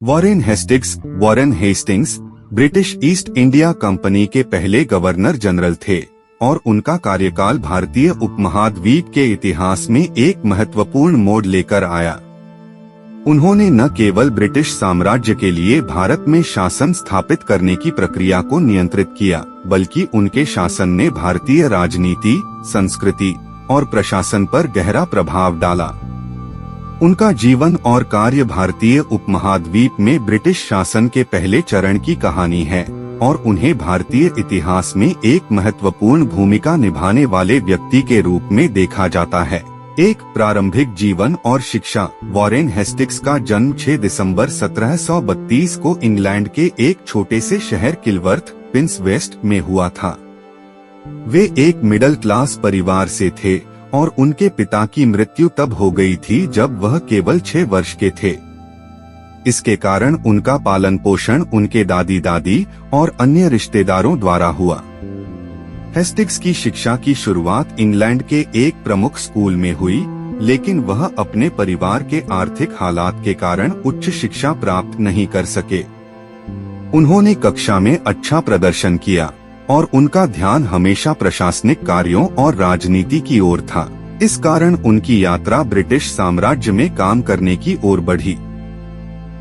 Warren Hastings British east India company के पहले governor general थे और उनका कार्यकाल भारतीय उपमहाद्वीप के इतिहास में एक महत्वपूर्ण मोड़ लेकर आया। उन्होंने न केवल ब्रिटिश साम्राज्य के लिए भारत में शासन स्थापित करने की प्रक्रिया को नियंत्रित किया, बल्कि उनके शासन ने भारतीय राजनीति, संस्कृति और प्रशासन पर गहरा प्रभाव डाला। उनका जीवन और कार्य भारतीय उपमहाद्वीप में ब्रिटिश शासन के पहले चरण की कहानी है और उन्हें भारतीय इतिहास में एक महत्वपूर्ण भूमिका निभाने वाले व्यक्ति के रूप में देखा जाता है। एक प्रारंभिक जीवन और शिक्षा। वॉरेन हेस्टिंग्स का जन्म 6 दिसंबर 1732 को इंग्लैंड के एक छोटे से शहर किलवर्थ, पिन्सवेस्ट में हुआ था। वे एक मिडिल क्लास परिवार से थे और उनके पिता की मृत्यु तब हो गई थी जब वह केवल 6 वर्ष के थे। इसके कारण उनका पालन पोषण उनके दादी दादी और अन्य रिश्तेदारों द्वारा हुआ। हेस्टिंग्स की शिक्षा की शुरुआत इंग्लैंड के एक प्रमुख स्कूल में हुई, लेकिन वह अपने परिवार के आर्थिक हालात के कारण उच्च शिक्षा प्राप्त नहीं कर सके। उन्होंने कक्षा में अच्छा प्रदर्शन किया और उनका ध्यान हमेशा प्रशासनिक कार्यों और राजनीति की ओर था। इस कारण उनकी यात्रा ब्रिटिश साम्राज्य में काम करने की ओर बढ़ी।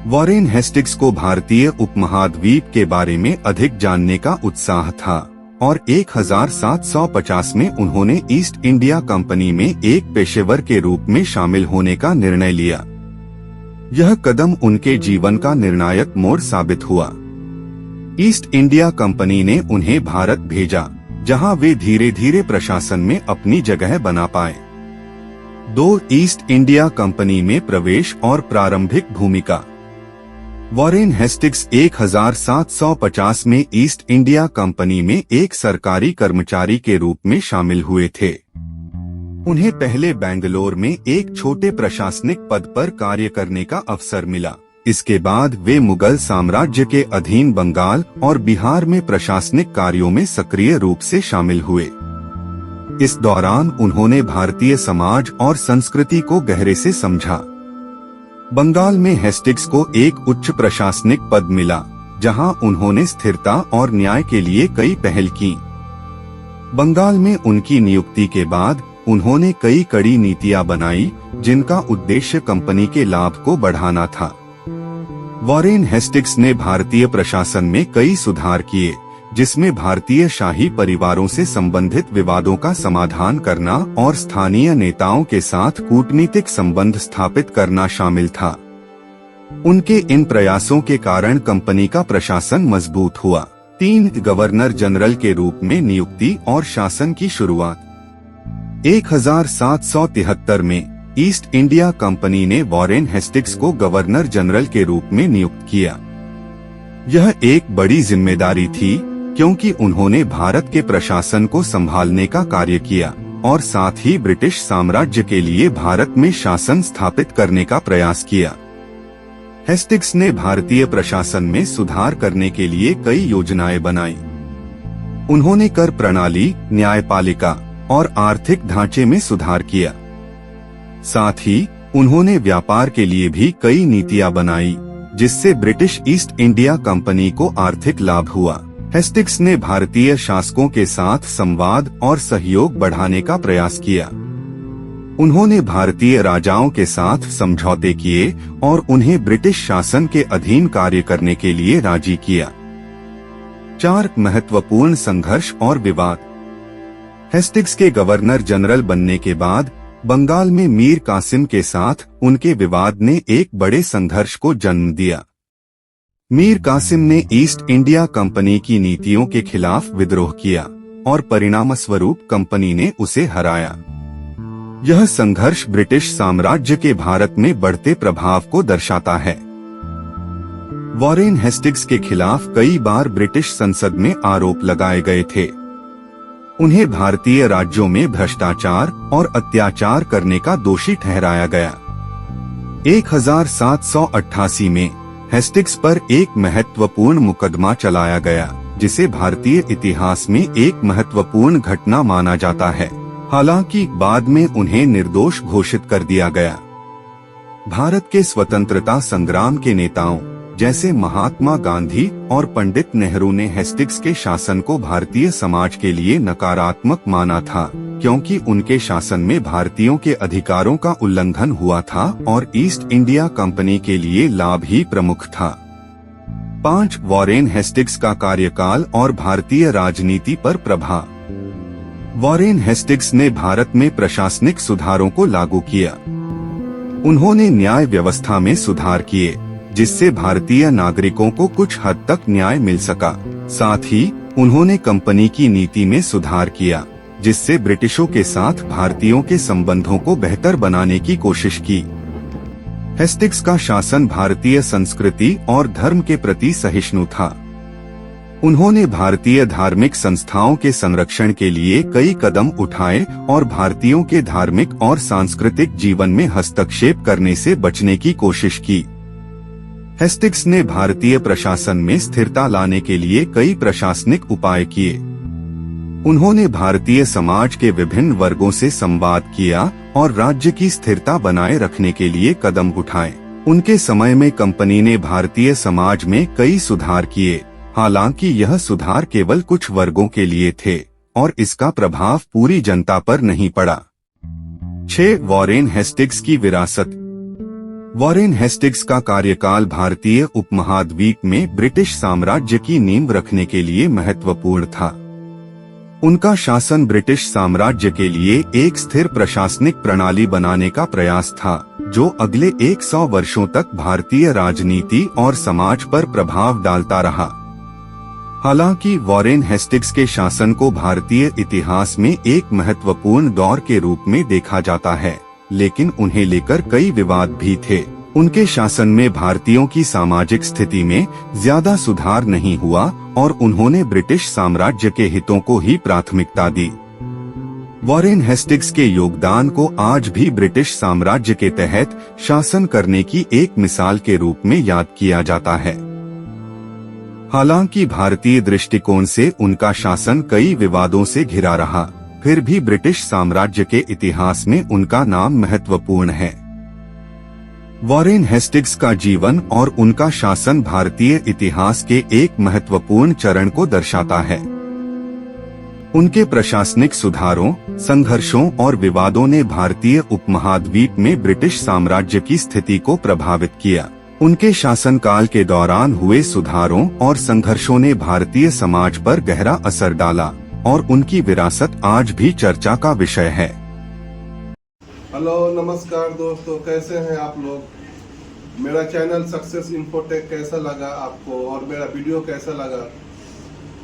वॉरेन हेस्टिंग्स को भारतीय उपमहाद्वीप के बारे में अधिक जानने का उत्साह था और 1750 में उन्होंने ईस्ट इंडिया कंपनी में एक पेशेवर के रूप में शामिल होने का निर्णय लिया। यह कदम उनके जीवन का निर्णायक मोड़ साबित हुआ। ईस्ट इंडिया कंपनी ने उन्हें भारत भेजा, जहां वे धीरे धीरे प्रशासन में अपनी जगह बना पाए। 2 ईस्ट इंडिया कंपनी में प्रवेश और प्रारंभिक भूमिका। वॉरेन हेस्टिंग्स 1750 में ईस्ट इंडिया कंपनी में एक सरकारी कर्मचारी के रूप में शामिल हुए थे। उन्हें पहले बेंगलोर में एक छोटे प्रशासनिक पद पर कार्य करने का अवसर मिला। इसके बाद वे मुगल साम्राज्य के अधीन बंगाल और बिहार में प्रशासनिक कार्यों में सक्रिय रूप से शामिल हुए। इस दौरान उन्होंने भारतीय समाज और संस्कृति को गहरे से समझा। बंगाल में हेस्टिंग्स को एक उच्च प्रशासनिक पद मिला, जहां उन्होंने स्थिरता और न्याय के लिए कई पहल की। बंगाल में उनकी नियुक्ति के बाद उन्होंने कई कड़ी नीतियां बनाई, जिनका उद्देश्य कंपनी के लाभ को बढ़ाना था। वॉरेन हेस्टिंग्स ने भारतीय प्रशासन में कई सुधार किए, जिसमें भारतीय शाही परिवारों से संबंधित विवादों का समाधान करना और स्थानीय नेताओं के साथ कूटनीतिक संबंध स्थापित करना शामिल था। उनके इन प्रयासों के कारण कंपनी का प्रशासन मजबूत हुआ। 3 गवर्नर जनरल के रूप में नियुक्ति और शासन की शुरुआत। 1773 में ईस्ट इंडिया कंपनी ने वॉरेन हेस्टिंग्स को गवर्नर जनरल के रूप में नियुक्त किया। यह एक बड़ी जिम्मेदारी थी, क्योंकि उन्होंने भारत के प्रशासन को संभालने का कार्य किया और साथ ही ब्रिटिश साम्राज्य के लिए भारत में शासन स्थापित करने का प्रयास किया। हेस्टिंग्स ने भारतीय प्रशासन में सुधार करने के लिए कई योजनाएं बनाई। उन्होंने कर प्रणाली, न्यायपालिका और आर्थिक ढांचे में सुधार किया। साथ ही उन्होंने व्यापार के लिए भी कई नीतियां बनाई, जिससे ब्रिटिश ईस्ट इंडिया कंपनी को आर्थिक लाभ हुआ। हेस्टिंग्स ने भारतीय शासकों के साथ संवाद और सहयोग बढ़ाने का प्रयास किया। उन्होंने भारतीय राजाओं के साथ समझौते किए और उन्हें ब्रिटिश शासन के अधीन कार्य करने के लिए राजी किया। 4 महत्वपूर्ण संघर्ष और विवाद। हेस्टिंग्स के गवर्नर जनरल बनने के बाद बंगाल में मीर कासिम के साथ उनके विवाद ने एक बड़े संघर्ष को जन्म दिया। मीर कासिम ने ईस्ट इंडिया कंपनी की नीतियों के खिलाफ विद्रोह किया और परिणामस्वरूप कंपनी ने उसे हराया। यह संघर्ष ब्रिटिश साम्राज्य के भारत में बढ़ते प्रभाव को दर्शाता है। वॉरेन हेस्टिंग्स के खिलाफ कई बार ब्रिटिश संसद में आरोप लगाए गए थे। उन्हें भारतीय राज्यों में भ्रष्टाचार और अत्याचार करने का दोषी ठहराया गया। 1788 में हेस्टिंग्स पर एक महत्वपूर्ण मुकदमा चलाया गया, जिसे भारतीय इतिहास में एक महत्वपूर्ण घटना माना जाता है। हालांकि बाद में उन्हें निर्दोष घोषित कर दिया गया। भारत के स्वतंत्रता संग्राम के नेताओं जैसे महात्मा गांधी और पंडित नेहरू ने हेस्टिंग्स के शासन को भारतीय समाज के लिए नकारात्मक माना था, क्योंकि उनके शासन में भारतीयों के अधिकारों का उल्लंघन हुआ था और ईस्ट इंडिया कंपनी के लिए लाभ ही प्रमुख था। 5. वॉरेन हेस्टिंग्स का कार्यकाल और भारतीय राजनीति पर प्रभाव। वॉरेन हेस्टिंग्स ने भारत में प्रशासनिक सुधारों को लागू किया। उन्होंने न्याय व्यवस्था में सुधार किए, जिससे भारतीय नागरिकों को कुछ हद तक न्याय मिल सका। साथ ही उन्होंने कंपनी की नीति में सुधार किया, जिससे ब्रिटिशों के साथ भारतीयों के संबंधों को बेहतर बनाने की कोशिश की। हेस्टिंग्स का शासन भारतीय संस्कृति और धर्म के प्रति सहिष्णु था। उन्होंने भारतीय धार्मिक संस्थाओं के संरक्षण के लिए कई कदम उठाए और भारतीयों के धार्मिक और सांस्कृतिक जीवन में हस्तक्षेप करने से बचने की कोशिश की। हेस्टिंग्स ने भारतीय प्रशासन में स्थिरता लाने के लिए कई प्रशासनिक उपाय किए। उन्होंने भारतीय समाज के विभिन्न वर्गों से संवाद किया और राज्य की स्थिरता बनाए रखने के लिए कदम उठाए। उनके समय में कंपनी ने भारतीय समाज में कई सुधार किए, हालांकि यह सुधार केवल कुछ वर्गों के लिए थे और इसका प्रभाव पूरी जनता पर नहीं पड़ा। 6. वॉरेन हेस्टिंग्स की विरासत। वॉरेन हेस्टिंग्स का कार्यकाल भारतीय उपमहाद्वीप में ब्रिटिश साम्राज्य की नींव रखने के लिए महत्वपूर्ण था। उनका शासन ब्रिटिश साम्राज्य के लिए एक स्थिर प्रशासनिक प्रणाली बनाने का प्रयास था, जो अगले 100 वर्षों तक भारतीय राजनीति और समाज पर प्रभाव डालता रहा। हालांकि वॉरेन हेस्टिंग्स के शासन को भारतीय इतिहास में एक महत्वपूर्ण दौर के रूप में देखा जाता है, लेकिन उन्हें लेकर कई विवाद भी थे। उनके शासन में भारतीयों की सामाजिक स्थिति में ज्यादा सुधार नहीं हुआ और उन्होंने ब्रिटिश साम्राज्य के हितों को ही प्राथमिकता दी। वॉरेन हेस्टिंग्स के योगदान को आज भी ब्रिटिश साम्राज्य के तहत शासन करने की एक मिसाल के रूप में याद किया जाता है। हालांकि भारतीय दृष्टिकोण से उनका शासन कई विवादों से घिरा रहा, फिर भी ब्रिटिश साम्राज्य के इतिहास में उनका नाम महत्वपूर्ण है। वॉरेन हेस्टिंग्स का जीवन और उनका शासन भारतीय इतिहास के एक महत्वपूर्ण चरण को दर्शाता है। उनके प्रशासनिक सुधारों, संघर्षों और विवादों ने भारतीय उपमहाद्वीप में ब्रिटिश साम्राज्य की स्थिति को प्रभावित किया। उनके शासनकाल के दौरान हुए सुधारों और संघर्षों ने भारतीय समाज पर गहरा असर डाला और उनकी विरासत आज भी चर्चा का विषय है। हेलो, नमस्कार दोस्तों, कैसे हैं आप लोग। मेरा चैनल सक्सेस इन्फोटेक कैसा लगा आपको और मेरा वीडियो कैसा लगा।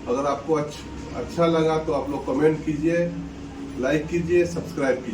अगर आपको अच्छा लगा तो आप लोग कमेंट कीजिए, लाइक कीजिए, सब्सक्राइब कीजिए।